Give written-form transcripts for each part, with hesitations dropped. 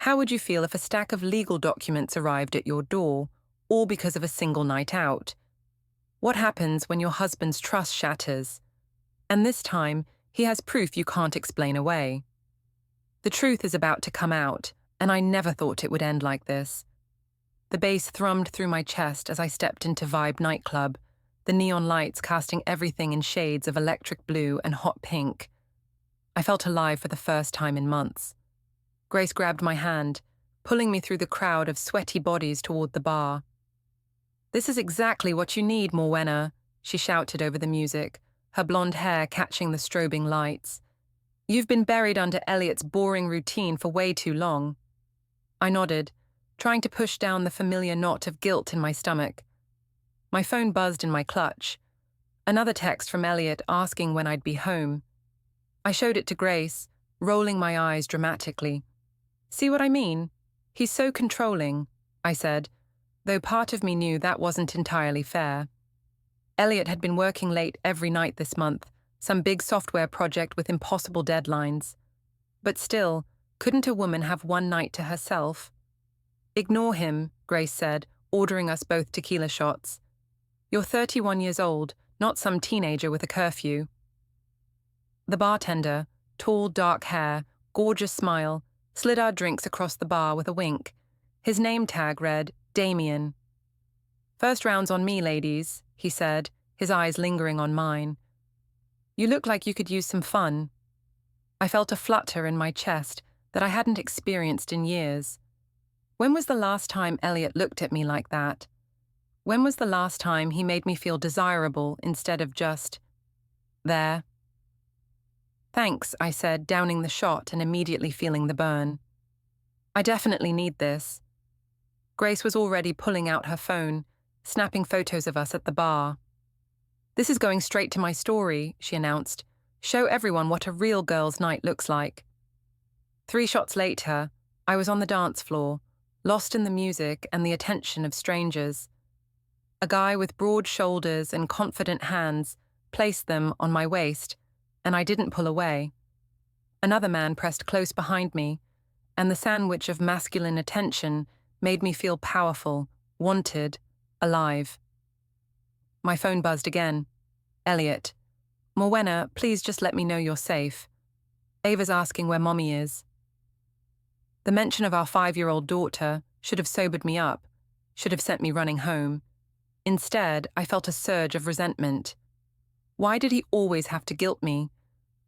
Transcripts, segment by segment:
How would you feel if a stack of legal documents arrived at your door, all because of a single night out? What happens when your husband's trust shatters? And this time, he has proof you can't explain away. The truth is about to come out, and I never thought it would end like this. The bass thrummed through my chest as I stepped into Vibe nightclub, the neon lights casting everything in shades of electric blue and hot pink. I felt alive for the first time in months. Grace grabbed my hand, pulling me through the crowd of sweaty bodies toward the bar. "This is exactly what you need, Morwenna," she shouted over the music, her blonde hair catching the strobing lights. "You've been buried under Elliot's boring routine for way too long." I nodded, trying to push down the familiar knot of guilt in my stomach. My phone buzzed in my clutch. Another text from Elliot asking when I'd be home. I showed it to Grace, rolling my eyes dramatically. "See what I mean? He's so controlling," I said, though part of me knew that wasn't entirely fair. Elliot had been working late every night this month, some big software project with impossible deadlines. But still, couldn't a woman have one night to herself? "Ignore him," Grace said, ordering us both tequila shots. "You're 31 years old, not some teenager with a curfew." The bartender, tall, dark hair, gorgeous smile, slid our drinks across the bar with a wink. His name tag read, Damien. "First round's on me, ladies," he said, his eyes lingering on mine. "You look like you could use some fun." I felt a flutter in my chest that I hadn't experienced in years. When was the last time Elliot looked at me like that? When was the last time he made me feel desirable instead of just there? "Thanks," I said, downing the shot and immediately feeling the burn. "I definitely need this." Grace was already pulling out her phone, snapping photos of us at the bar. "This is going straight to my story," she announced. "Show everyone what a real girl's night looks like." 3 shots later, I was on the dance floor, lost in the music and the attention of strangers. A guy with broad shoulders and confident hands placed them on my waist, and I didn't pull away. Another man pressed close behind me, and the sandwich of masculine attention made me feel powerful, wanted, alive. My phone buzzed again. "Elliot. Morwenna, please just let me know you're safe. Ava's asking where Mommy is." The mention of our 5-year-old daughter should have sobered me up, should have sent me running home. Instead, I felt a surge of resentment. Why did he always have to guilt me?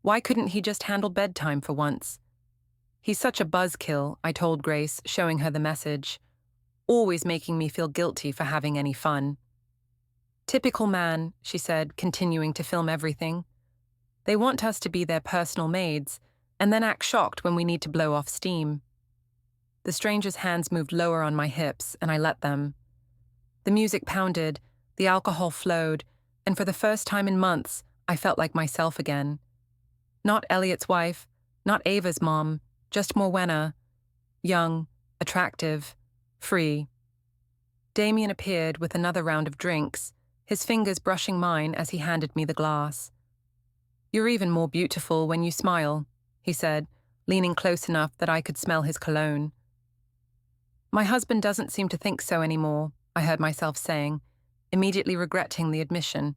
Why couldn't he just handle bedtime for once? "He's such a buzzkill," I told Grace, showing her the message. "Always making me feel guilty for having any fun." "Typical man," she said, continuing to film everything. "They want us to be their personal maids, and then act shocked when we need to blow off steam." The stranger's hands moved lower on my hips, and I let them. The music pounded, the alcohol flowed, and for the first time in months, I felt like myself again. Not Elliot's wife, not Ava's mom, just Morwenna. Young, attractive, free. Damien appeared with another round of drinks, his fingers brushing mine as he handed me the glass. "You're even more beautiful when you smile," he said, leaning close enough that I could smell his cologne. "My husband doesn't seem to think so anymore," I heard myself saying, immediately regretting the admission.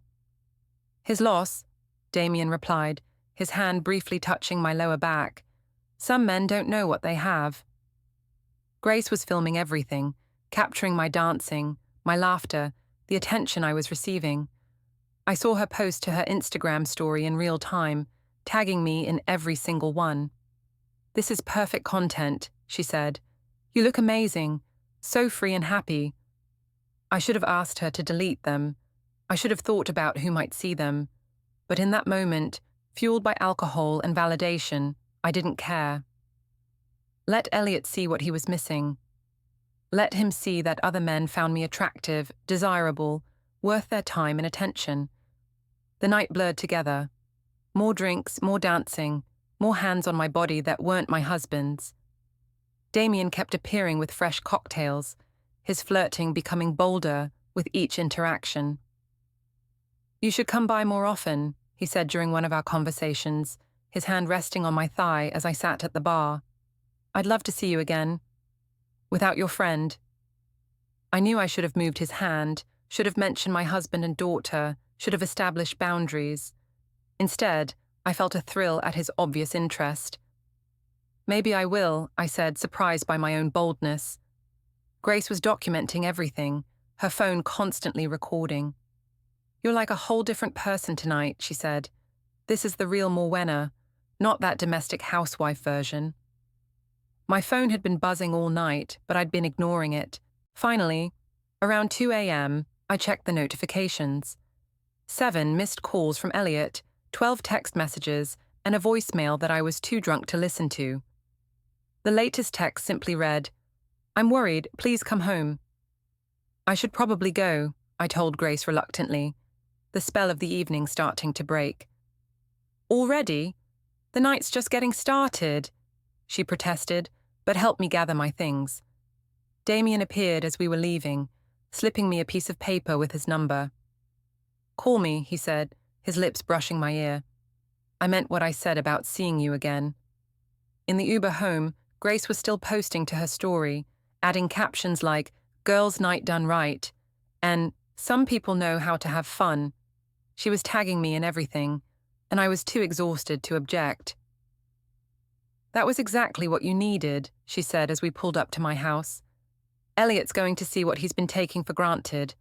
"His loss," Damien replied, his hand briefly touching my lower back. "Some men don't know what they have." Grace was filming everything, capturing my dancing, my laughter, the attention I was receiving. I saw her post to her Instagram story in real time, tagging me in every single one. "This is perfect content," she said. "You look amazing, so free and happy." I should have asked her to delete them. I should have thought about who might see them. But in that moment, fueled by alcohol and validation, I didn't care. Let Elliot see what he was missing. Let him see that other men found me attractive, desirable, worth their time and attention. The night blurred together. More drinks, more dancing, more hands on my body that weren't my husband's. Damien kept appearing with fresh cocktails, his flirting becoming bolder with each interaction. "You should come by more often," he said during one of our conversations, his hand resting on my thigh as I sat at the bar. "I'd love to see you again, Without your friend. I knew I should have moved his hand, should have mentioned my husband and daughter, should have established boundaries. Instead, I felt a thrill at his obvious interest. Maybe I will, I said, surprised by my own boldness. Grace was documenting everything, her phone constantly recording. You're like a whole different person tonight, she said. This is the real Morwenna, not that domestic housewife version. My phone had been buzzing all night, but I'd been ignoring it. Finally, around 2 a.m., I checked the notifications. 7 missed calls from Elliot, 12 text messages, and a voicemail that I was too drunk to listen to. The latest text simply read, "I'm worried, please come home." I should probably go, I told Grace reluctantly, the spell of the evening starting to break. Already? The night's just getting started, she protested, but helped me gather my things. Damien appeared as we were leaving, slipping me a piece of paper with his number. Call me, he said, his lips brushing my ear. I meant what I said about seeing you again. In the Uber home, Grace was still posting to her story, adding captions like, "Girls' night done right," and "Some people know how to have fun." She was tagging me in everything, and I was too exhausted to object. That was exactly what you needed, she said as we pulled up to my house. Elliot's going to see what he's been taking for granted.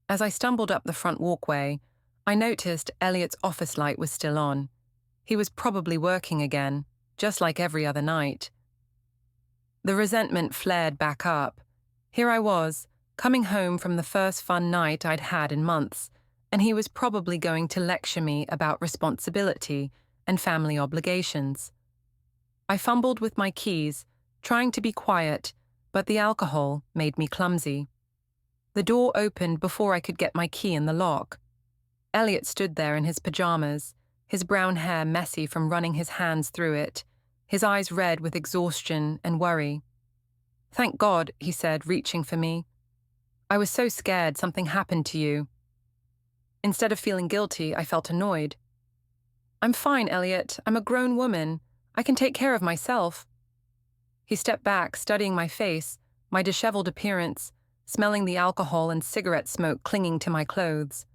As I stumbled up the front walkway, I noticed Elliot's office light was still on. He was probably working again, just like every other night. The resentment flared back up. Here I was, coming home from the first fun night I'd had in months, and he was probably going to lecture me about responsibility and family obligations. I fumbled with my keys, trying to be quiet, but the alcohol made me clumsy. The door opened before I could get my key in the lock. Elliot stood there in his pajamas, his brown hair messy from running his hands through it, his eyes red with exhaustion and worry. "Thank God," he said, reaching for me. "I was so scared something happened to you." Instead of feeling guilty, I felt annoyed. "I'm fine, Elliot. I'm a grown woman. I can take care of myself." He stepped back, studying my face, my disheveled appearance, smelling the alcohol and cigarette smoke clinging to my clothes.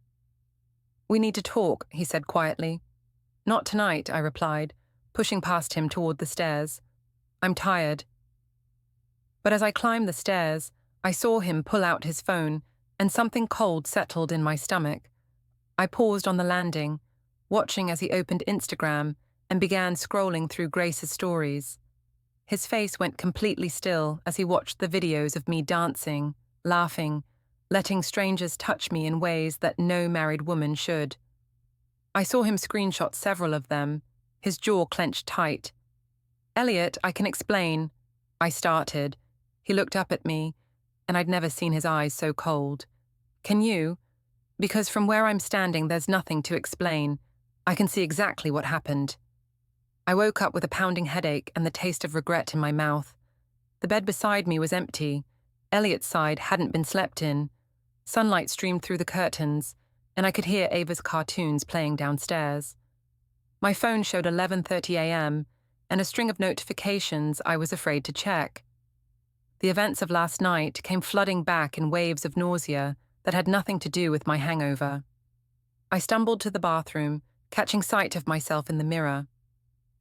"We need to talk," he said quietly. "Not tonight," I replied, pushing past him toward the stairs. "I'm tired." But as I climbed the stairs, I saw him pull out his phone, and something cold settled in my stomach. I paused on the landing, watching as he opened Instagram and began scrolling through Grace's stories. His face went completely still as he watched the videos of me dancing, laughing, letting strangers touch me in ways that no married woman should. I saw him screenshot several of them, his jaw clenched tight. "Elliot, I can explain," I started. He looked up at me, and I'd never seen his eyes so cold. "Can you? Because from where I'm standing, there's nothing to explain. I can see exactly what happened." I woke up with a pounding headache and the taste of regret in my mouth. The bed beside me was empty. Elliot's side hadn't been slept in. Sunlight streamed through the curtains, and I could hear Ava's cartoons playing downstairs. My phone showed 11:30 a.m., and a string of notifications I was afraid to check. The events of last night came flooding back in waves of nausea that had nothing to do with my hangover. I stumbled to the bathroom, catching sight of myself in the mirror.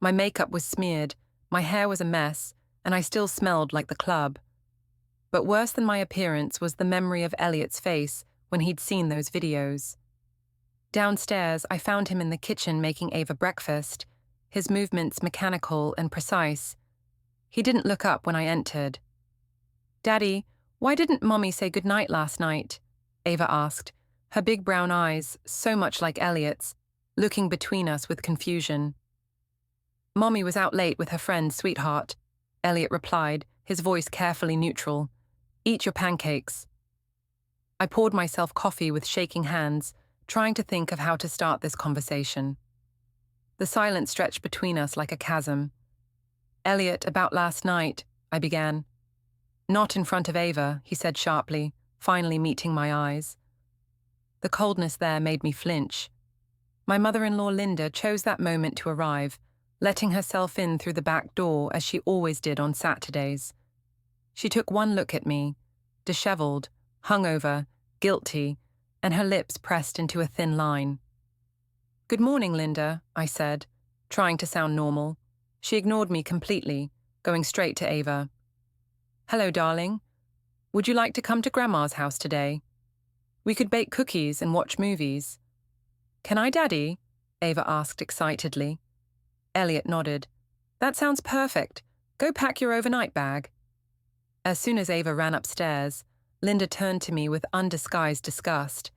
My makeup was smeared, my hair was a mess, and I still smelled like the club. But worse than my appearance was the memory of Elliot's face when he'd seen those videos. Downstairs, I found him in the kitchen making Ava breakfast, his movements mechanical and precise. He didn't look up when I entered. "Daddy, why didn't Mommy say goodnight last night?" Ava asked, her big brown eyes, so much like Elliot's, looking between us with confusion. "Mommy was out late with her friend, sweetheart," Elliot replied, his voice carefully neutral. "Eat your pancakes." I poured myself coffee with shaking hands, trying to think of how to start this conversation. The silence stretched between us like a chasm. "Elliot, about last night," I began. "Not in front of Ava," he said sharply, finally meeting my eyes. The coldness there made me flinch. My mother-in-law Linda chose that moment to arrive, letting herself in through the back door as she always did on Saturdays. She took one look at me, disheveled, hungover, guilty, and her lips pressed into a thin line. "Good morning, Linda," I said, trying to sound normal. She ignored me completely, going straight to Ava. "Hello, darling. Would you like to come to Grandma's house today? We could bake cookies and watch movies." "Can I, Daddy?" Ava asked excitedly. Elliot nodded. "That sounds perfect. Go pack your overnight bag." As soon as Ava ran upstairs, Linda turned to me with undisguised disgust.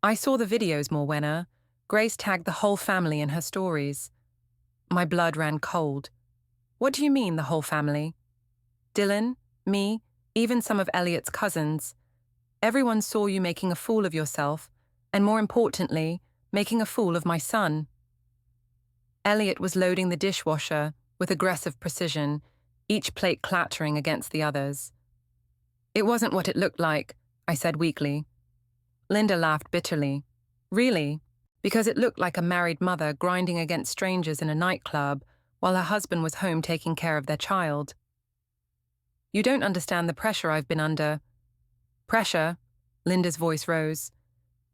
"I saw the videos, Morwenna. Grace tagged the whole family in her stories." My blood ran cold. "What do you mean, the whole family?" "Dylan, me, even some of Elliot's cousins. Everyone saw you making a fool of yourself, and more importantly, making a fool of my son." Elliot was loading the dishwasher with aggressive precision, each plate clattering against the others. "It wasn't what it looked like," I said weakly. Linda laughed bitterly. "Really? Because it looked like a married mother grinding against strangers in a nightclub while her husband was home taking care of their child." "You don't understand the pressure I've been under." "Pressure?" Linda's voice rose.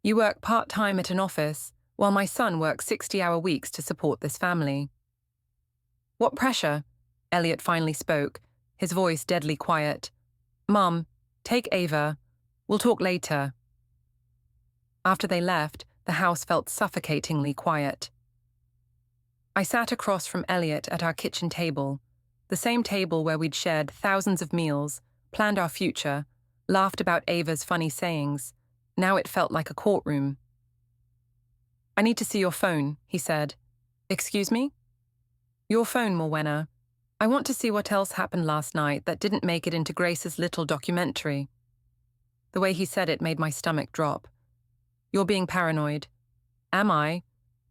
"You work part-time at an office, while my son works 60-hour weeks to support this family." "What pressure?" Elliot finally spoke, his voice deadly quiet. "Mom, take Ava. We'll talk later." After they left, the house felt suffocatingly quiet. I sat across from Elliot at our kitchen table, the same table where we'd shared thousands of meals, planned our future, laughed about Ava's funny sayings. Now it felt like a courtroom. "I need to see your phone," he said. "Excuse me?" "Your phone, Morwenna. I want to see what else happened last night that didn't make it into Grace's little documentary." The way he said it made my stomach drop. "You're being paranoid." "Am I?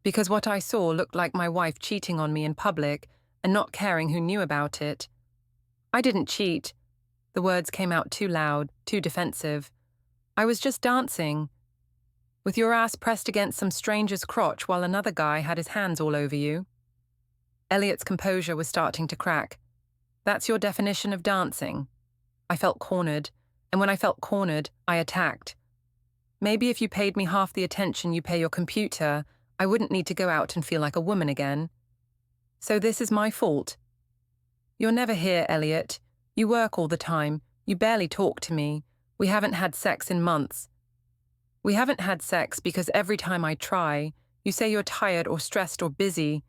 Because what I saw looked like my wife cheating on me in public and not caring who knew about it." "I didn't cheat." The words came out too loud, too defensive. "I was just dancing." "With your ass pressed against some stranger's crotch while another guy had his hands all over you?" Elliot's composure was starting to crack. "That's your definition of dancing?" I felt cornered, and when I felt cornered, I attacked. "Maybe if you paid me half the attention you pay your computer, I wouldn't need to go out and feel like a woman again." "So this is my fault?" "You're never here, Elliot. You work all the time. You barely talk to me. We haven't had sex in months." "We haven't had sex because every time I try, you say you're tired or stressed or busy."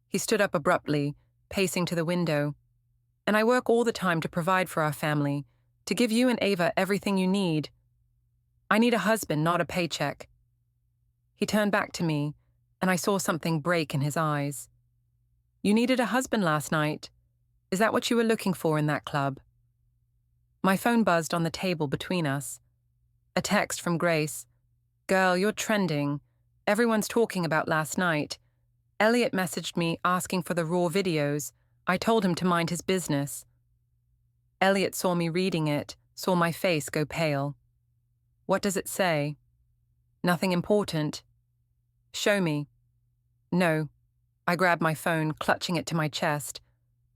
He stood up abruptly, pacing to the window. "And I work all the time to provide for our family, to give you and Ava everything you need. I need a husband, not a paycheck." He turned back to me, and I saw something break in his eyes. "You needed a husband last night. Is that what you were looking for in that club?" My phone buzzed on the table between us. A text from Grace. "Girl, you're trending. Everyone's talking about last night. Elliot messaged me asking for the raw videos. I told him to mind his business." Elliot saw me reading it, saw my face go pale. "What does it say?" "Nothing important." "Show me." "No." I grabbed my phone, clutching it to my chest.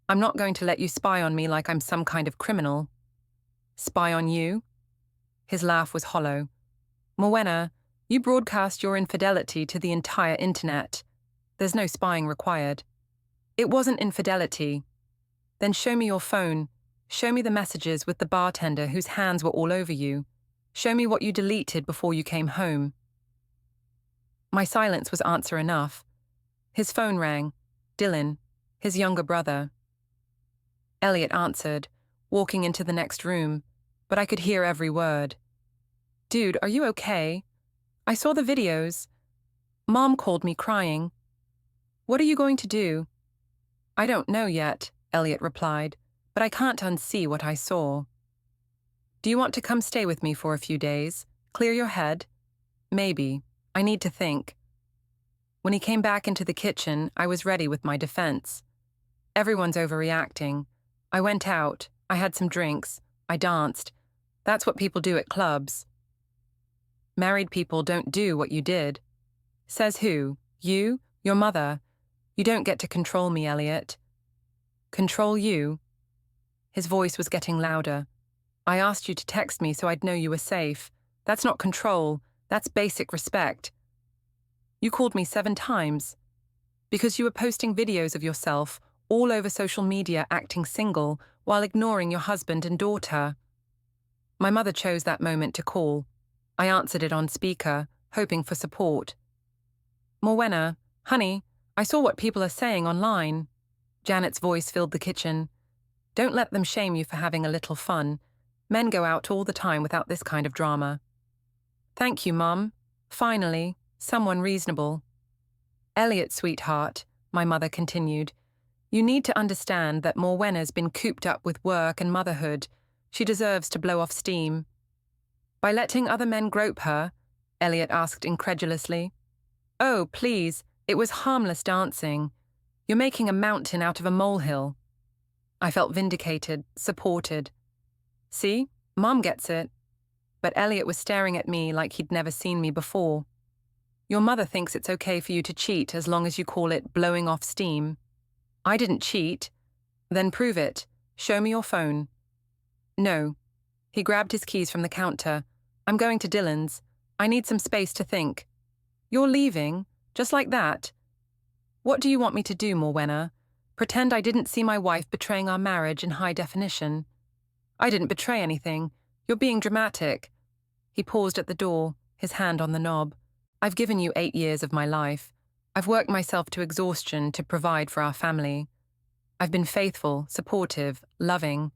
"I'm not going to let you spy on me like I'm some kind of criminal." "Spy on you?" His laugh was hollow. "Morwenna, you broadcast your infidelity to the entire internet. There's no spying required." "It wasn't infidelity." "Then show me your phone. Show me the messages with the bartender whose hands were all over you. Show me what you deleted before you came home." My silence was answer enough. His phone rang. Dylan, his younger brother. Elliot answered, walking into the next room, but I could hear every word. "Dude, are you okay? I saw the videos. Mom called me crying." "What are you going to do?" "I don't know yet," Elliot replied, "but I can't unsee what I saw." "Do you want to come stay with me for a few days? Clear your head?" "Maybe. I need to think." When he came back into the kitchen, I was ready with my defense. "Everyone's overreacting. I went out. I had some drinks. I danced. That's what people do at clubs." "Married people don't do what you did." "Says who? You? Your mother? You don't get to control me, Elliot." "Control you?" His voice was getting louder. I asked you to text me so I'd know you were safe. That's not control, that's basic respect. You called me 7 times. Because you were posting videos of yourself all over social media acting single while ignoring your husband and daughter. My mother chose that moment to call. I answered it on speaker, hoping for support. Morwenna, honey, I saw what people are saying online. Janet's voice filled the kitchen. Don't let them shame you for having a little fun. Men go out all the time without this kind of drama. Thank you, Mum. Finally, someone reasonable. Elliot, sweetheart, my mother continued, you need to understand that Morwenna's been cooped up with work and motherhood. She deserves to blow off steam. By letting other men grope her? Elliot asked incredulously. Oh, please, it was harmless dancing. You're making a mountain out of a molehill. I felt vindicated, supported. See, Mom gets it. But Elliot was staring at me like he'd never seen me before. Your mother thinks it's okay for you to cheat as long as you call it blowing off steam. I didn't cheat. Then prove it. Show me your phone. No. He grabbed his keys from the counter. I'm going to Dylan's. I need some space to think. You're leaving? Just like that? What do you want me to do, Morwenna? Pretend I didn't see my wife betraying our marriage in high definition? I didn't betray anything. You're being dramatic. He paused at the door, his hand on the knob. I've given you 8 years of my life. I've worked myself to exhaustion to provide for our family. I've been faithful, supportive, loving.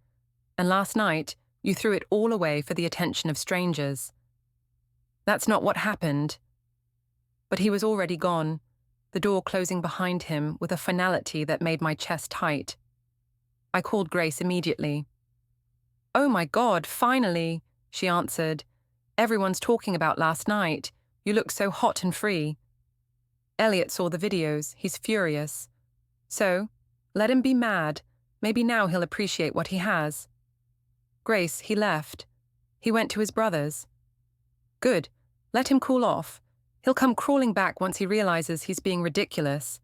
And last night, you threw it all away for the attention of strangers. That's not what happened. But he was already gone, the door closing behind him with a finality that made my chest tight. I called Grace immediately. Oh my God, finally, she answered. Everyone's talking about last night. You look so hot and free. Elliot saw the videos. He's furious. So, let him be mad. Maybe now he'll appreciate what he has. Grace, he left. He went to his brother's. Good. Let him cool off. He'll come crawling back once he realizes he's being ridiculous.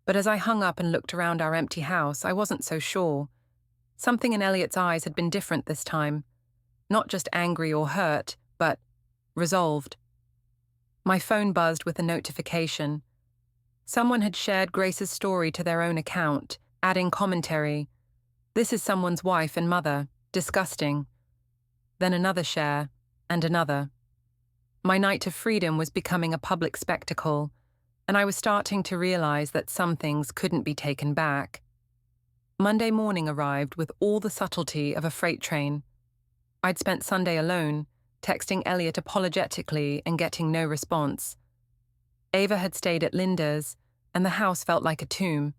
But as I hung up and looked around our empty house, I wasn't so sure. Something in Elliot's eyes had been different this time. Not just angry or hurt, but resolved. My phone buzzed with a notification. Someone had shared Grace's story to their own account, adding commentary. This is someone's wife and mother. Disgusting. Then another share, and another. My night of freedom was becoming a public spectacle, and I was starting to realize that some things couldn't be taken back. Monday morning arrived with all the subtlety of a freight train. I'd spent Sunday alone, texting Elliot apologetically and getting no response. Ava had stayed at Linda's, and the house felt like a tomb.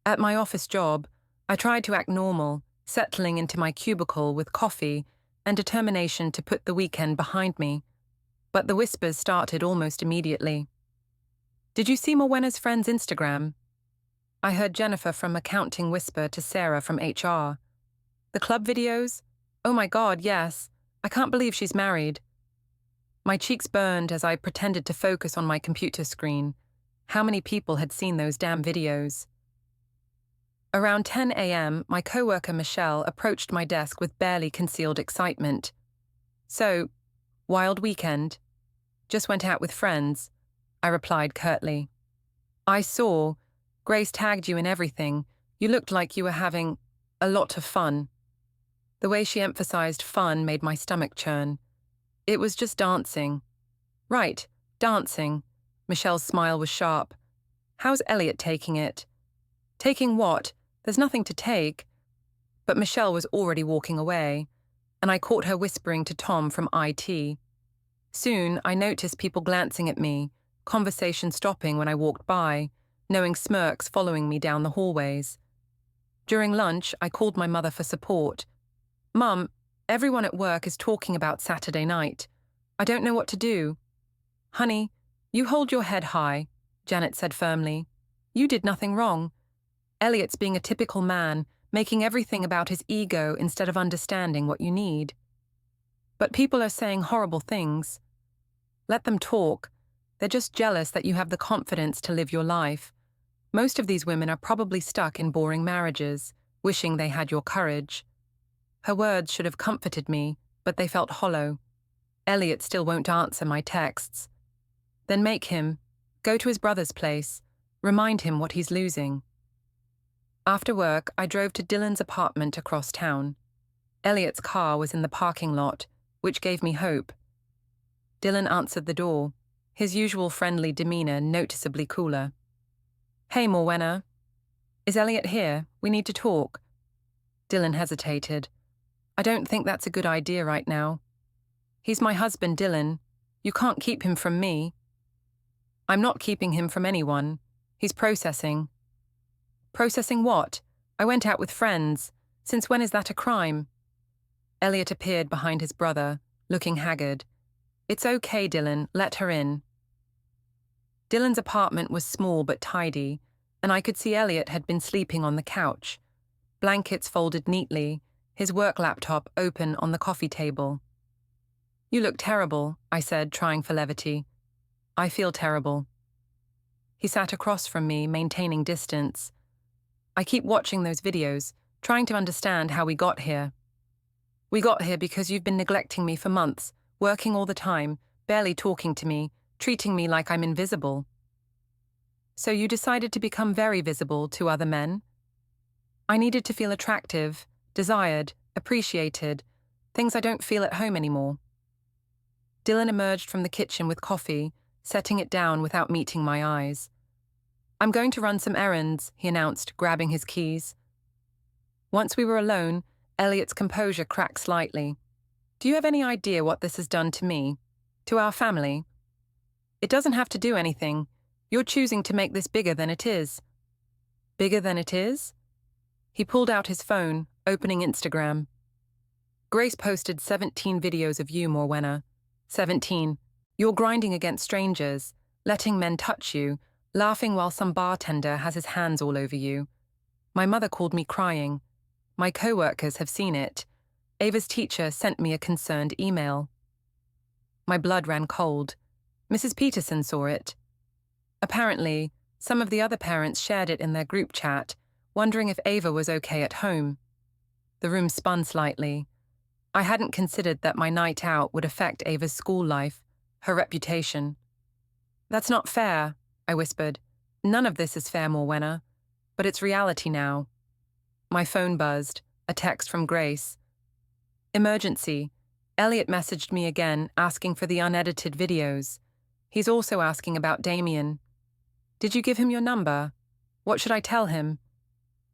At my office job, I tried to act normal, settling into my cubicle with coffee and determination to put the weekend behind me. But the whispers started almost immediately. Did you see Morwenna's friend's Instagram? I heard Jennifer from accounting whisper to Sarah from HR. The club videos? Oh my God, yes. I can't believe she's married. My cheeks burned as I pretended to focus on my computer screen. How many people had seen those damn videos? Around 10 a.m., my coworker Michelle approached my desk with barely concealed excitement. So, wild weekend. Just went out with friends, I replied curtly. I saw. Grace tagged you in everything. You looked like you were having a lot of fun. The way she emphasized fun made my stomach churn. It was just dancing. Right, dancing. Michelle's smile was sharp. How's Elliot taking it? Taking what? There's nothing to take. But Michelle was already walking away, and I caught her whispering to Tom from IT. Soon, I noticed people glancing at me, conversation stopping when I walked by, knowing smirks following me down the hallways. During lunch, I called my mother for support. Mum, everyone at work is talking about Saturday night. I don't know what to do. Honey, you hold your head high, Janet said firmly. You did nothing wrong. Elliot's being a typical man, making everything about his ego instead of understanding what you need. But people are saying horrible things. Let them talk. They're just jealous that you have the confidence to live your life. Most of these women are probably stuck in boring marriages. wishing they had your courage. Her words should have comforted me, but they felt hollow. Elliot still won't answer my texts. Then make him. Go to his brother's place. Remind him what he's losing. After work, I drove to Dylan's apartment across town. Elliot's car was in the parking lot, which gave me hope. Dylan answered the door, his usual friendly demeanor noticeably cooler. "Hey, Morwenna. Is Elliot here? We need to talk." Dylan hesitated. "I don't think that's a good idea right now. He's my husband, Dylan. You can't keep him from me." "I'm not keeping him from anyone. He's processing." "Processing what? I went out with friends. Since when is that a crime?" Elliot appeared behind his brother, looking haggard. "It's okay, Dylan. Let her in." Dylan's apartment was small but tidy, and I could see Elliot had been sleeping on the couch, blankets folded neatly, his work laptop open on the coffee table. "You look terrible," I said, trying for levity. "I feel terrible." He sat across from me, maintaining distance. "I keep watching those videos, trying to understand how we got here." "We got here because you've been neglecting me for months, working all the time, barely talking to me, treating me like I'm invisible." "So you decided to become very visible to other men?" "I needed to feel attractive, desired, appreciated, things I don't feel at home anymore." Dylan emerged from the kitchen with coffee, setting it down without meeting my eyes. "I'm going to run some errands," he announced, grabbing his keys. Once we were alone, Elliot's composure cracked slightly. "Do you have any idea what this has done to me? To our family?" "It doesn't have to do anything. You're choosing to make this bigger than it is." "Bigger than it is?" He pulled out his phone, opening Instagram. "Grace posted 17 videos of you, Morwenna. 17. You're grinding against strangers, letting men touch you, laughing while some bartender has his hands all over you. My mother called me crying. My co-workers have seen it. Ava's teacher sent me a concerned email." My blood ran cold. Mrs. Peterson saw it. Apparently, some of the other parents shared it in their group chat, wondering if Ava was okay at home. The room spun slightly. I hadn't considered that my night out would affect Ava's school life, her reputation. "That's not fair," I whispered. "None of this is fair, Morwenna. But it's reality now." My phone buzzed, a text from Grace. "Emergency. Elliot messaged me again, asking for the unedited videos. He's also asking about Damien. Did you give him your number? What should I tell him?"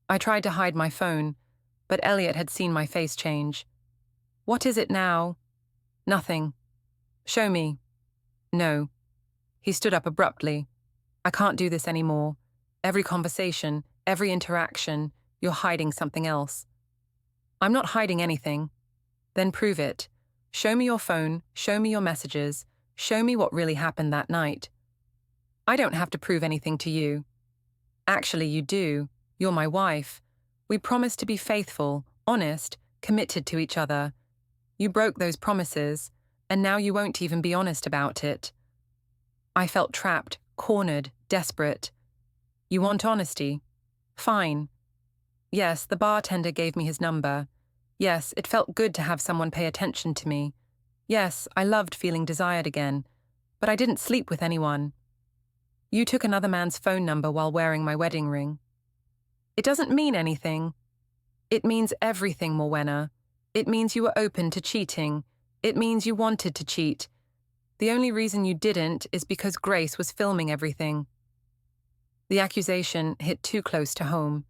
I tried to hide my phone, but Elliot had seen my face change. "What is it now?" "Nothing." "Show me." "No." He stood up abruptly. "I can't do this anymore. Every conversation, every interaction, you're hiding something else." "I'm not hiding anything." "Then prove it. Show me your phone, show me your messages, show me what really happened that night." "I don't have to prove anything to you." "Actually, you do. You're my wife. We promised to be faithful, honest, committed to each other. You broke those promises, and now you won't even be honest about it." I felt trapped, cornered, desperate. "You want honesty? Fine." Yes, the bartender gave me his number. Yes, it felt good to have someone pay attention to me. Yes, I loved feeling desired again, but I didn't sleep with anyone. "You took another man's phone number while wearing my wedding ring." "It doesn't mean anything." "It means everything, Morwenna. It means you were open to cheating. It means you wanted to cheat. The only reason you didn't is because Grace was filming everything." The accusation hit too close to home.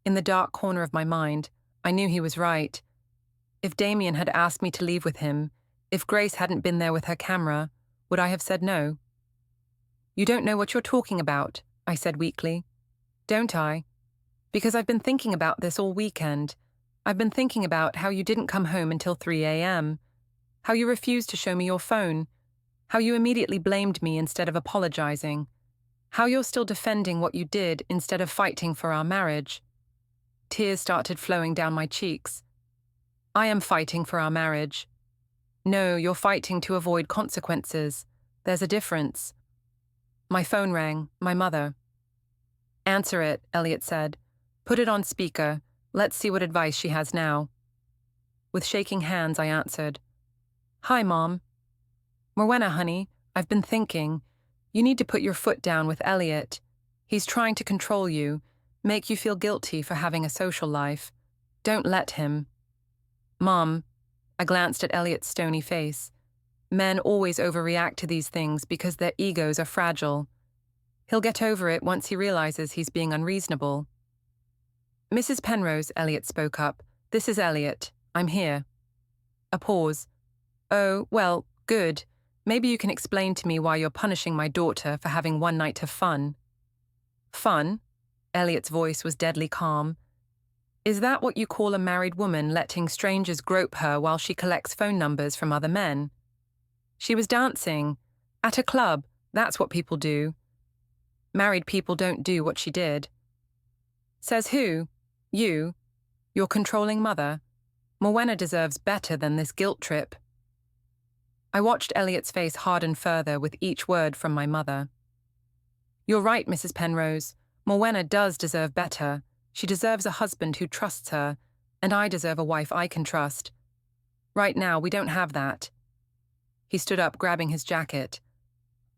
In the dark corner of my mind, I knew he was right. If Damien had asked me to leave with him, if Grace hadn't been there with her camera, would I have said no? "You don't know what you're talking about," I said weakly. "Don't I? Because I've been thinking about this all weekend. I've been thinking about how you didn't come home until 3 a.m., how you refused to show me your phone, how you immediately blamed me instead of apologizing, how you're still defending what you did instead of fighting for our marriage." Tears started flowing down my cheeks. "I am fighting for our marriage." "No, you're fighting to avoid consequences. There's a difference." My phone rang, my mother. "Answer it," Elliot said. "Put it on speaker. Let's see what advice she has now. With shaking hands, I answered, "Hi, Mom." "Morwenna, honey, I've been thinking. You need to put your foot down with Elliot. He's trying to control you, make you feel guilty for having a social life. Don't let him." "Mom," I glanced at Elliot's stony face. Men always overreact to these things because their egos are fragile. He'll get over it once he realizes he's being unreasonable. "Mrs. Penrose," Elliot spoke up, "this is Elliot. I'm here." A pause. "Oh, well, good. Maybe you can explain to me why you're punishing my daughter for having one night of fun." "Fun?" Elliot's voice was deadly calm. "Is that what you call a married woman letting strangers grope her while she collects phone numbers from other men? She was dancing. At a club, that's what people do. Married people don't do what she did." "Says who? You? Your controlling mother? Morwenna deserves better than this guilt trip." I watched Elliot's face harden further with each word from my mother. "You're right, Mrs. Penrose. Morwenna does deserve better. She deserves a husband who trusts her, and I deserve a wife I can trust. Right now, we don't have that." He stood up, grabbing his jacket.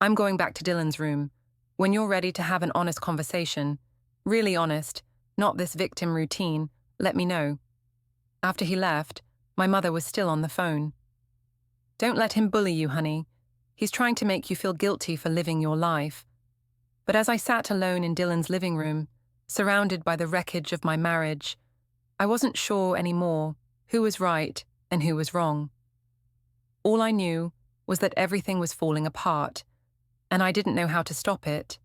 "I'm going back to Dylan's room. When you're ready to have an honest conversation, really honest, not this victim routine, let me know." After he left, my mother was still on the phone. "Don't let him bully you, honey. He's trying to make you feel guilty for living your life." But as I sat alone in Dylan's living room, surrounded by the wreckage of my marriage, I wasn't sure anymore who was right and who was wrong. All I knew was that everything was falling apart, and I didn't know how to stop it.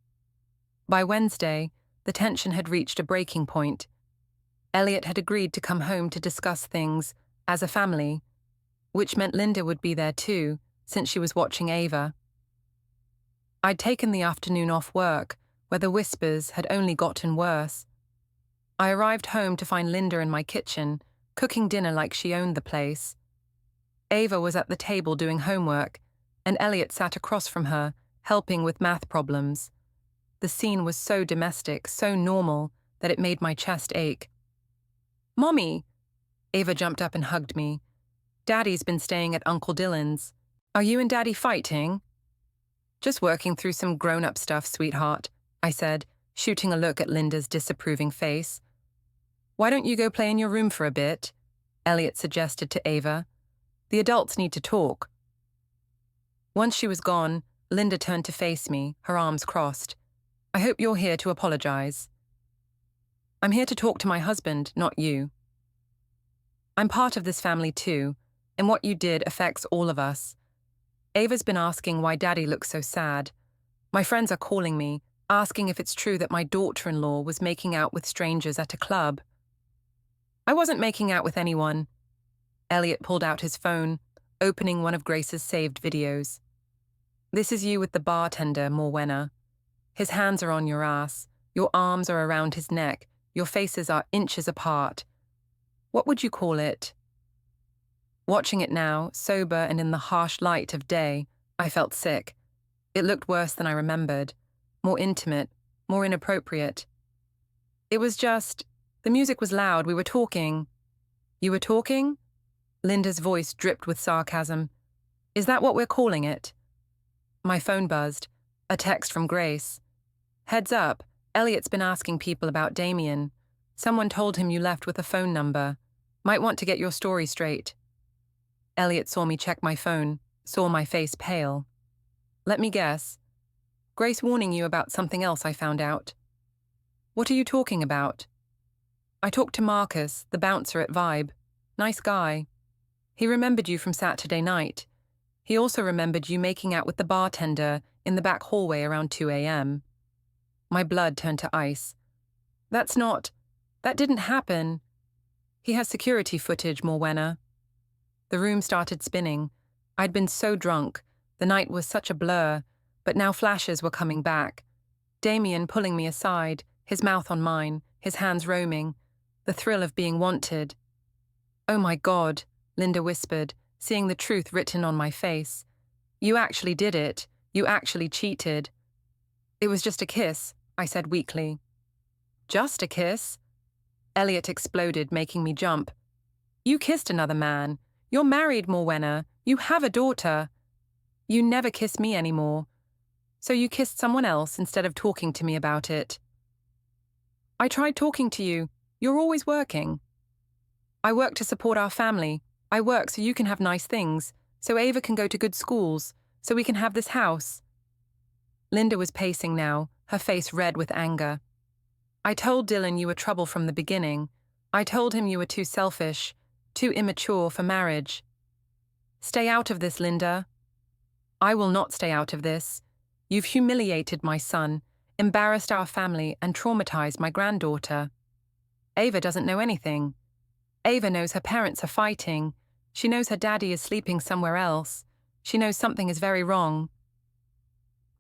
By Wednesday, the tension had reached a breaking point. Elliot had agreed to come home to discuss things as a family, which meant Linda would be there too, since she was watching Ava. I'd taken the afternoon off work, where the whispers had only gotten worse. I arrived home to find Linda in my kitchen, cooking dinner like she owned the place. Ava was at the table doing homework, and Elliot sat across from her, helping with math problems. The scene was so domestic, so normal, that it made my chest ache. "Mommy!" Ava jumped up and hugged me. "Daddy's been staying at Uncle Dylan's. Are you and Daddy fighting?" "Just working through some grown-up stuff, sweetheart," I said, shooting a look at Linda's disapproving face. "Why don't you go play in your room for a bit?" Elliot suggested to Ava. "The adults need to talk." Once she was gone, Linda turned to face me, her arms crossed. "I hope you're here to apologize." "I'm here to talk to my husband, not you." "I'm part of this family too, and what you did affects all of us. Ava's been asking why Daddy looks so sad. My friends are calling me, asking if it's true that my daughter-in-law was making out with strangers at a club." "I wasn't making out with anyone." Elliot pulled out his phone, opening one of Grace's saved videos. "This is you with the bartender, Morwenna. His hands are on your ass, your arms are around his neck, your faces are inches apart. What would you call it?" Watching it now, sober and in the harsh light of day, I felt sick. It looked worse than I remembered, more intimate, more inappropriate. "It was just, the music was loud, we were talking." "You were talking?" Linda's voice dripped with sarcasm. "Is that what we're calling it?" My phone buzzed, a text from Grace. "Heads up, Elliot's been asking people about Damien. Someone told him you left with a phone number. Might want to get your story straight." Elliot saw me check my phone, saw my face pale. "Let me guess. Grace warning you about something else I found out." "What are you talking about?" "I talked to Marcus, the bouncer at Vibe. Nice guy. He remembered you from Saturday night. He also remembered you making out with the bartender in the back hallway around 2 a.m. My blood turned to ice. That didn't happen." "He has security footage, Morwenna." The room started spinning. I'd been so drunk, the night was such a blur, but now flashes were coming back. Damien pulling me aside, his mouth on mine, his hands roaming, the thrill of being wanted. "Oh my God," Linda whispered, seeing the truth written on my face. "You actually did it. You actually cheated." "It was just a kiss," I said weakly. "Just a kiss?" Elliot exploded, making me jump. You kissed another man. You're married, Morwenna. You have a daughter. You never kiss me anymore. So you kissed someone else instead of talking to me about it. I tried talking to you. You're always working. I work to support our family. I work so you can have nice things, so Ava can go to good schools, so we can have this house. Linda was pacing now, her face red with anger. I told Dylan you were trouble from the beginning. I told him you were too selfish, too immature for marriage. Stay out of this, Linda. I will not stay out of this. You've humiliated my son, embarrassed our family, and traumatized my granddaughter. Ava doesn't know anything. Ava knows her parents are fighting. She knows her daddy is sleeping somewhere else. She knows something is very wrong.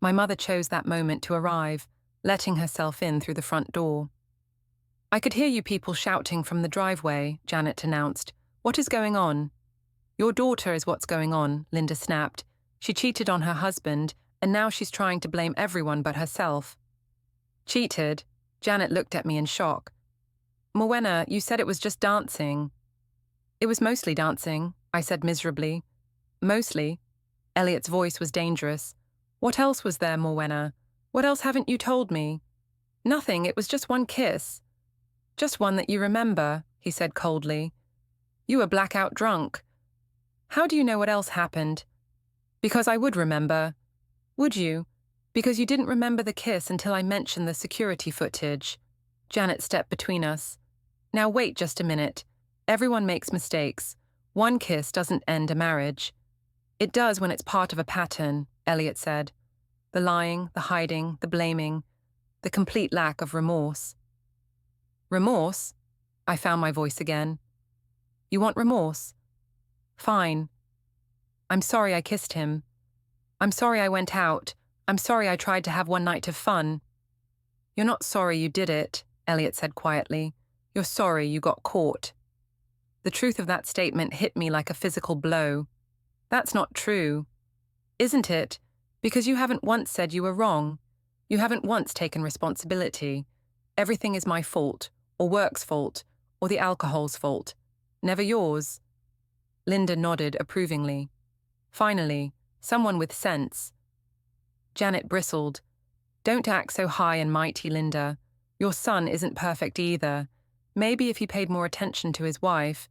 My mother chose that moment to arrive, letting herself in through the front door. I could hear you people shouting from the driveway, Janet announced. What is going on? Your daughter is what's going on, Linda snapped. She cheated on her husband, and now she's trying to blame everyone but herself. Cheated? Janet looked at me in shock. Morwenna, you said it was just dancing. It was mostly dancing, I said miserably. Mostly? Elliot's voice was dangerous. What else was there, Morwenna? What else haven't you told me? Nothing, it was just one kiss. Just one that you remember, he said coldly. You were blackout drunk. How do you know what else happened? Because I would remember. Would you? Because you didn't remember the kiss until I mentioned the security footage. Janet stepped between us. Now wait just a minute. Everyone makes mistakes. One kiss doesn't end a marriage. It does when it's part of a pattern, Elliot said. The lying, the hiding, the blaming, the complete lack of remorse. Remorse? I found my voice again. You want remorse? Fine. I'm sorry I kissed him. I'm sorry I went out. I'm sorry I tried to have one night of fun. You're not sorry you did it, Elliot said quietly. You're sorry you got caught. The truth of that statement hit me like a physical blow. That's not true. Isn't it? Because you haven't once said you were wrong. You haven't once taken responsibility. Everything is my fault, or work's fault, or the alcohol's fault. Never yours. Linda nodded approvingly. Finally, someone with sense. Janet bristled. Don't act so high and mighty, Linda. Your son isn't perfect either. Maybe if he paid more attention to his wife.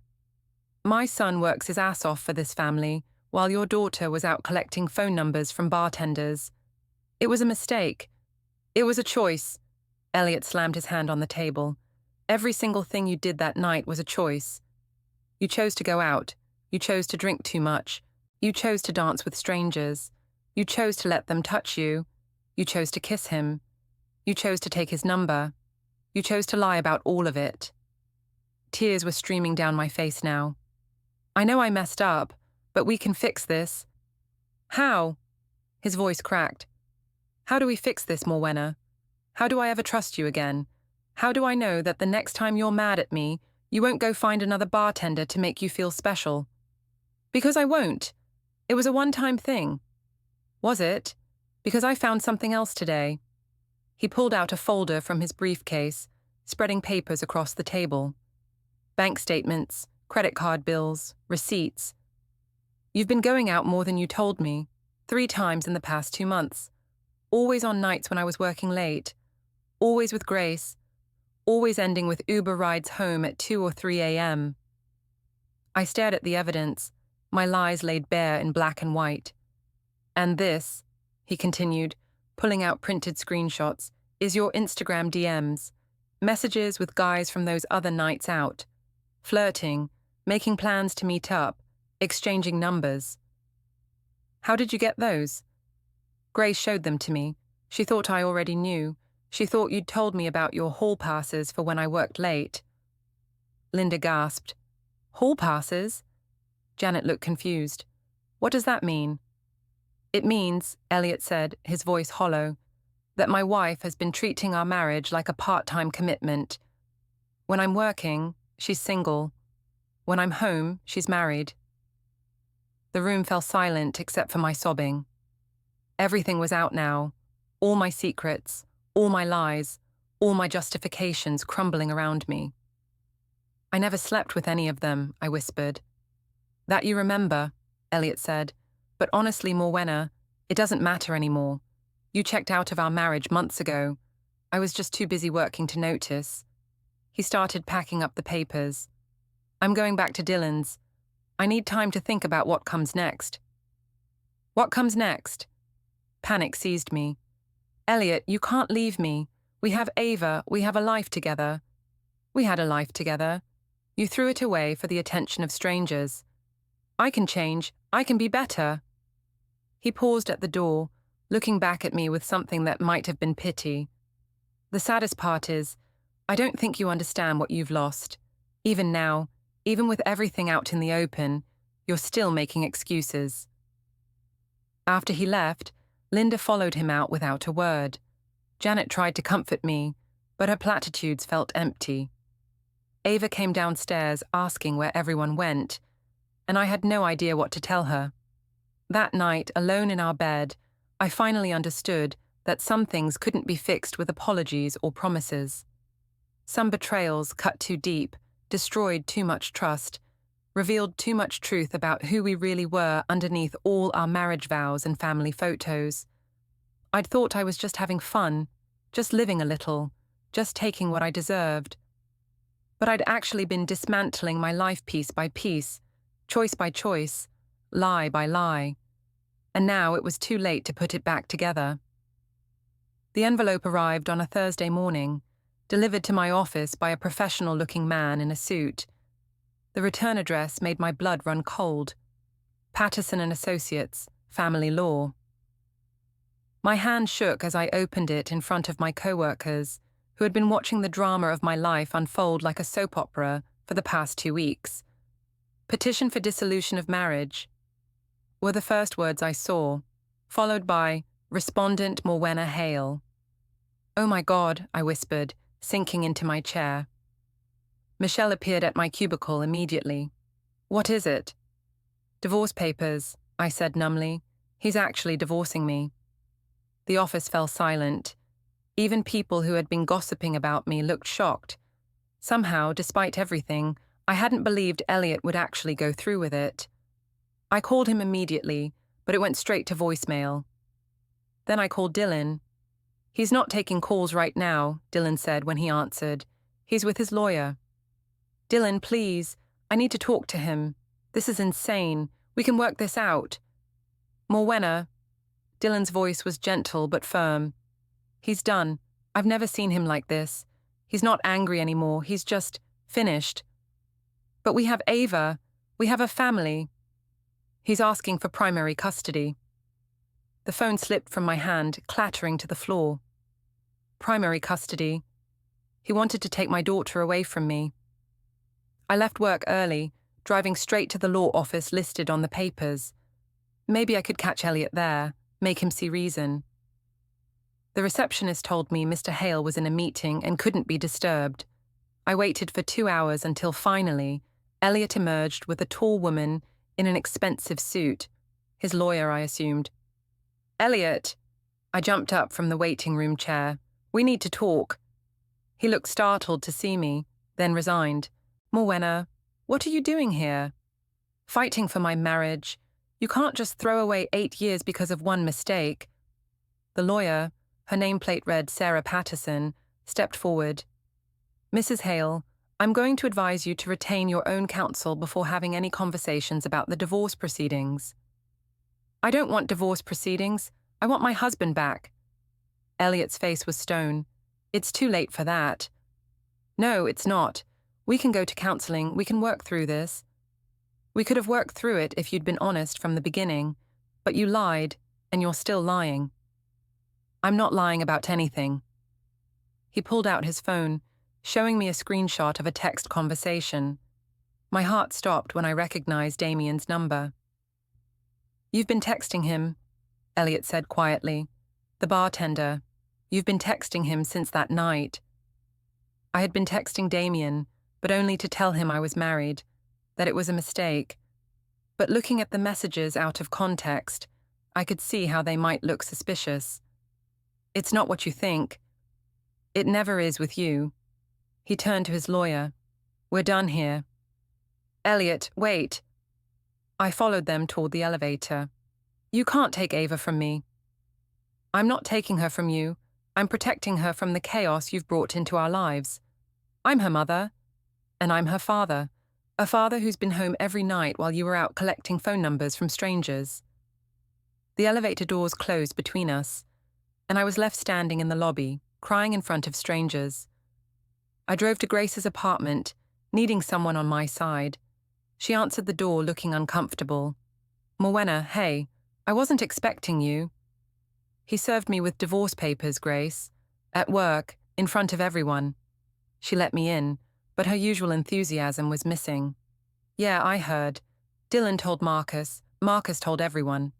My son works his ass off for this family, while your daughter was out collecting phone numbers from bartenders. It was a mistake. It was a choice. Elliot slammed his hand on the table. Every single thing you did that night was a choice. You chose to go out. You chose to drink too much. You chose to dance with strangers. You chose to let them touch you. You chose to kiss him. You chose to take his number. You chose to lie about all of it. Tears were streaming down my face now. I know I messed up, but we can fix this. How? His voice cracked. How do we fix this, Morwenna? How do I ever trust you again? How do I know that the next time you're mad at me, you won't go find another bartender to make you feel special? Because I won't. It was a one-time thing. Was it? Because I found something else today. He pulled out a folder from his briefcase, spreading papers across the table. Bank statements, credit card bills, receipts. You've been going out more than you told me, 3 times in the past 2 months. Always on nights when I was working late. Always with Grace. Always ending with Uber rides home at 2 or 3 a.m. I stared at the evidence, my lies laid bare in black and white. And this, he continued, pulling out printed screenshots, is your Instagram DMs. Messages with guys from those other nights out. Flirting, making plans to meet up, exchanging numbers. How did you get those? Grace showed them to me. She thought I already knew. She thought you'd told me about your hall passes for when I worked late. Linda gasped. Hall passes? Janet looked confused. What does that mean? It means, Elliot said, his voice hollow, that my wife has been treating our marriage like a part-time commitment. When I'm working, she's single. When I'm home, she's married. The room fell silent except for my sobbing. Everything was out now. All my secrets, all my lies, all my justifications crumbling around me. I never slept with any of them, I whispered. That you remember, Elliot said. But honestly, Morwenna, it doesn't matter anymore. You checked out of our marriage months ago. I was just too busy working to notice. He started packing up the papers. I'm going back to Dylan's. I need time to think about what comes next. What comes next? Panic seized me. Elliot, you can't leave me. We have Ava, we have a life together. We had a life together. You threw it away for the attention of strangers. I can change, I can be better. He paused at the door, looking back at me with something that might have been pity. The saddest part is, I don't think you understand what you've lost. Even now, even with everything out in the open, you're still making excuses. After he left, Linda followed him out without a word. Janet tried to comfort me, but her platitudes felt empty. Ava came downstairs asking where everyone went, and I had no idea what to tell her. That night, alone in our bed, I finally understood that some things couldn't be fixed with apologies or promises. Some betrayals cut too deep, destroyed too much trust, revealed too much truth about who we really were underneath all our marriage vows and family photos. I'd thought I was just having fun, just living a little, just taking what I deserved. But I'd actually been dismantling my life piece by piece, choice by choice, lie by lie. And now it was too late to put it back together. The envelope arrived on a Thursday morning, delivered to my office by a professional-looking man in a suit. The return address made my blood run cold. Patterson and Associates, Family Law. My hand shook as I opened it in front of my co-workers, who had been watching the drama of my life unfold like a soap opera for the past 2 weeks. Petition for dissolution of marriage were the first words I saw, followed by Respondent Morwenna Hale. Oh my God, I whispered, sinking into my chair. Michelle appeared at my cubicle immediately. What is it? Divorce papers, I said numbly. He's actually divorcing me. The office fell silent. Even people who had been gossiping about me looked shocked. Somehow, despite everything, I hadn't believed Elliot would actually go through with it. I called him immediately, but it went straight to voicemail. Then I called Dylan. He's not taking calls right now, Dylan said when he answered. He's with his lawyer. Dylan, please, I need to talk to him. This is insane. We can work this out. Morwenna. Dylan's voice was gentle but firm. He's done. I've never seen him like this. He's not angry anymore. He's just finished. But we have Ava. We have a family. He's asking for primary custody. The phone slipped from my hand, clattering to the floor. Primary custody. He wanted to take my daughter away from me. I left work early, driving straight to the law office listed on the papers. Maybe I could catch Elliot there, make him see reason. The receptionist told me Mr. Hale was in a meeting and couldn't be disturbed. I waited for 2 hours until finally, Elliot emerged with a tall woman in an expensive suit. His lawyer, I assumed. Elliot! I jumped up from the waiting room chair. We need to talk. He looked startled to see me, then resigned. Morwenna, what are you doing here? Fighting for my marriage. You can't just throw away 8 years because of one mistake. The lawyer, her nameplate read Sarah Patterson, stepped forward. Mrs. Hale, I'm going to advise you to retain your own counsel before having any conversations about the divorce proceedings. I don't want divorce proceedings. I want my husband back. Elliot's face was stone. It's too late for that. No, it's not. We can go to counseling. We can work through this. We could have worked through it if you'd been honest from the beginning, but you lied, and you're still lying. I'm not lying about anything. He pulled out his phone, showing me a screenshot of a text conversation. My heart stopped when I recognized Damien's number. You've been texting him, Elliot said quietly. The bartender. You've been texting him since that night. I had been texting Damien, but only to tell him I was married, that it was a mistake. But looking at the messages out of context, I could see how they might look suspicious. It's not what you think. It never is with you. He turned to his lawyer. We're done here. Elliot, wait. I followed them toward the elevator. You can't take Ava from me. I'm not taking her from you. I'm protecting her from the chaos you've brought into our lives. I'm her mother, and I'm her father. A father who's been home every night while you were out collecting phone numbers from strangers. The elevator doors closed between us, and I was left standing in the lobby, crying in front of strangers. I drove to Grace's apartment, needing someone on my side. She answered the door looking uncomfortable. Morwenna, hey, I wasn't expecting you. He served me with divorce papers, Grace. At work, in front of everyone. She let me in, but her usual enthusiasm was missing. Yeah, I heard. Dylan told Marcus. Marcus told everyone.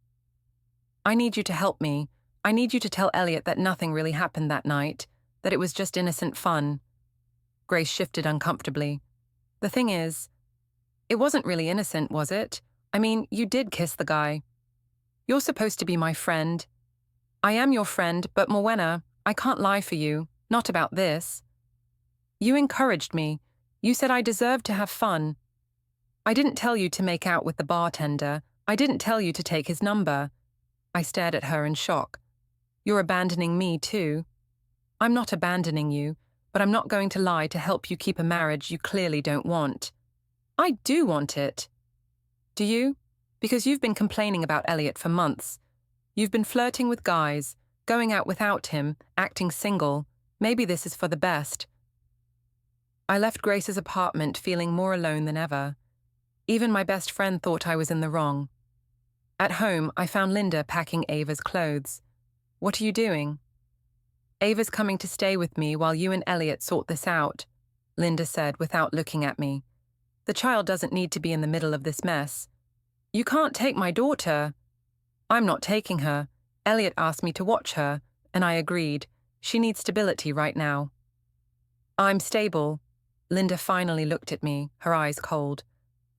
I need you to help me. I need you to tell Elliot that nothing really happened that night, that it was just innocent fun. Grace shifted uncomfortably. The thing is, it wasn't really innocent, was it? I mean, you did kiss the guy. You're supposed to be my friend. I am your friend, but Morwenna, I can't lie for you, not about this. You encouraged me. You said I deserved to have fun. I didn't tell you to make out with the bartender. I didn't tell you to take his number. I stared at her in shock. You're abandoning me too. I'm not abandoning you, but I'm not going to lie to help you keep a marriage you clearly don't want. I do want it. Do you? Because you've been complaining about Elliot for months. You've been flirting with guys, going out without him, acting single. Maybe this is for the best. I left Grace's apartment feeling more alone than ever. Even my best friend thought I was in the wrong. At home, I found Linda packing Ava's clothes. What are you doing? Ava's coming to stay with me while you and Elliot sort this out, Linda said without looking at me. The child doesn't need to be in the middle of this mess. You can't take my daughter. I'm not taking her. Elliot asked me to watch her, and I agreed. She needs stability right now. I'm stable. Linda finally looked at me, her eyes cold.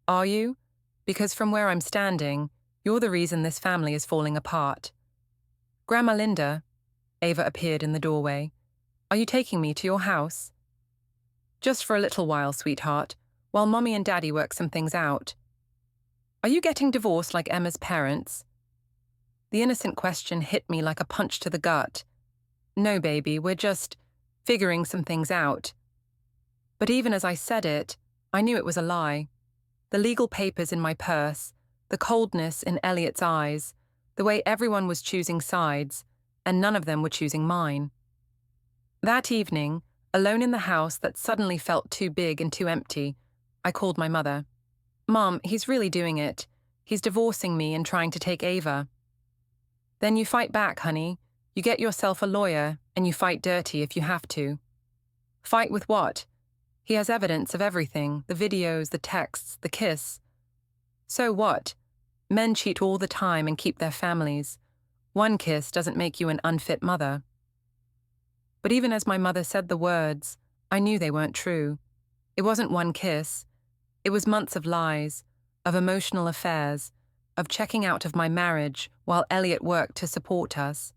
Are you? Because from where I'm standing, you're the reason this family is falling apart. Grandma Linda, Ava appeared in the doorway. Are you taking me to your house? Just for a little while, sweetheart, while Mommy and Daddy work some things out. Are you getting divorced like Emma's parents? The innocent question hit me like a punch to the gut. No, baby, we're just figuring some things out. But even as I said it, I knew it was a lie. The legal papers in my purse, the coldness in Elliot's eyes, the way everyone was choosing sides, and none of them were choosing mine. That evening, alone in the house that suddenly felt too big and too empty, I called my mother. Mom, he's really doing it. He's divorcing me and trying to take Ava. Then you fight back, honey. You get yourself a lawyer, and you fight dirty if you have to. Fight with what? He has evidence of everything, the videos, the texts, the kiss. So what? Men cheat all the time and keep their families. One kiss doesn't make you an unfit mother. But even as my mother said the words, I knew they weren't true. It wasn't one kiss. It was months of lies, of emotional affairs, of checking out of my marriage while Elliot worked to support us.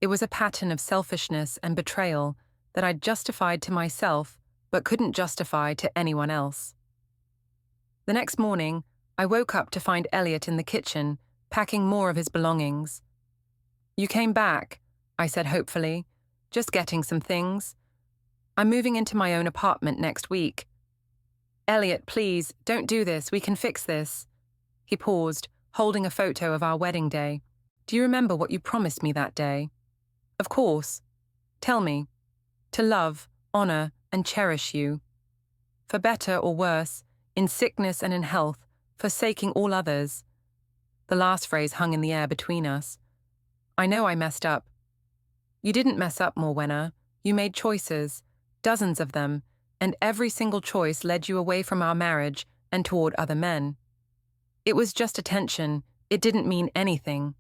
It was a pattern of selfishness and betrayal that I'd justified to myself but couldn't justify to anyone else. The next morning, I woke up to find Elliot in the kitchen, packing more of his belongings. You came back, I said hopefully. Just getting some things. I'm moving into my own apartment next week. Elliot, please, don't do this. We can fix this. He paused, holding a photo of our wedding day. Do you remember what you promised me that day? Of course. Tell me. To love, honor, and cherish you. For better or worse, in sickness and in health, forsaking all others. The last phrase hung in the air between us. I know I messed up. You didn't mess up, Morwenna. You made choices, dozens of them, and every single choice led you away from our marriage and toward other men. It was just attention. It didn't mean anything.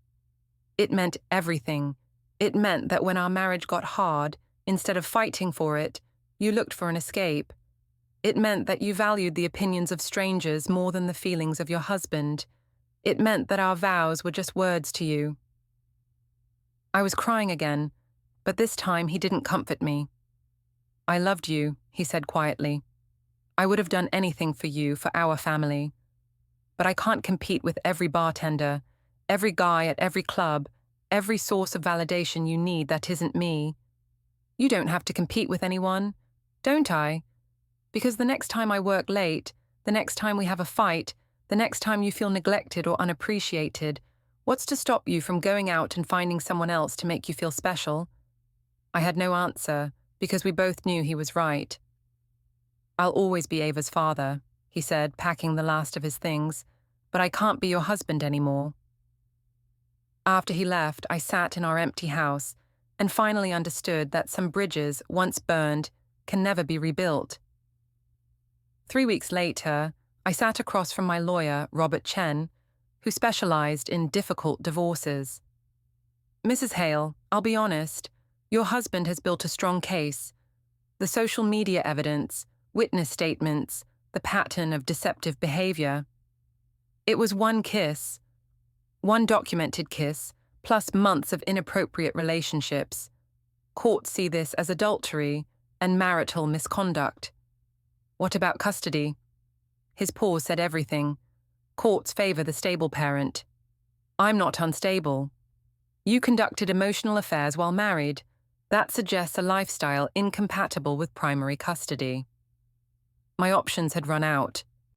It meant everything. It meant that when our marriage got hard, instead of fighting for it, you looked for an escape. It meant that you valued the opinions of strangers more than the feelings of your husband. It meant that our vows were just words to you. I was crying again, but this time he didn't comfort me. I loved you, he said quietly. I would have done anything for you, for our family. But I can't compete with every bartender, every guy at every club, every source of validation you need that isn't me. You don't have to compete with anyone, don't I? Because the next time I work late, the next time we have a fight, the next time you feel neglected or unappreciated, what's to stop you from going out and finding someone else to make you feel special? I had no answer, because we both knew he was right. I'll always be Ava's father, he said, packing the last of his things, but I can't be your husband anymore. After he left, I sat in our empty house and finally understood that some bridges, once burned, can never be rebuilt. 3 weeks later, I sat across from my lawyer, Robert Chen, who specialized in difficult divorces. Mrs. Hale, I'll be honest, your husband has built a strong case. The social media evidence, witness statements, the pattern of deceptive behavior. It was one kiss, one documented kiss, plus months of inappropriate relationships. Courts see this as adultery and marital misconduct. What about custody? His pause said everything. Courts favor the stable parent. I'm not unstable. You conducted emotional affairs while married. That suggests a lifestyle incompatible with primary custody. My options had run out.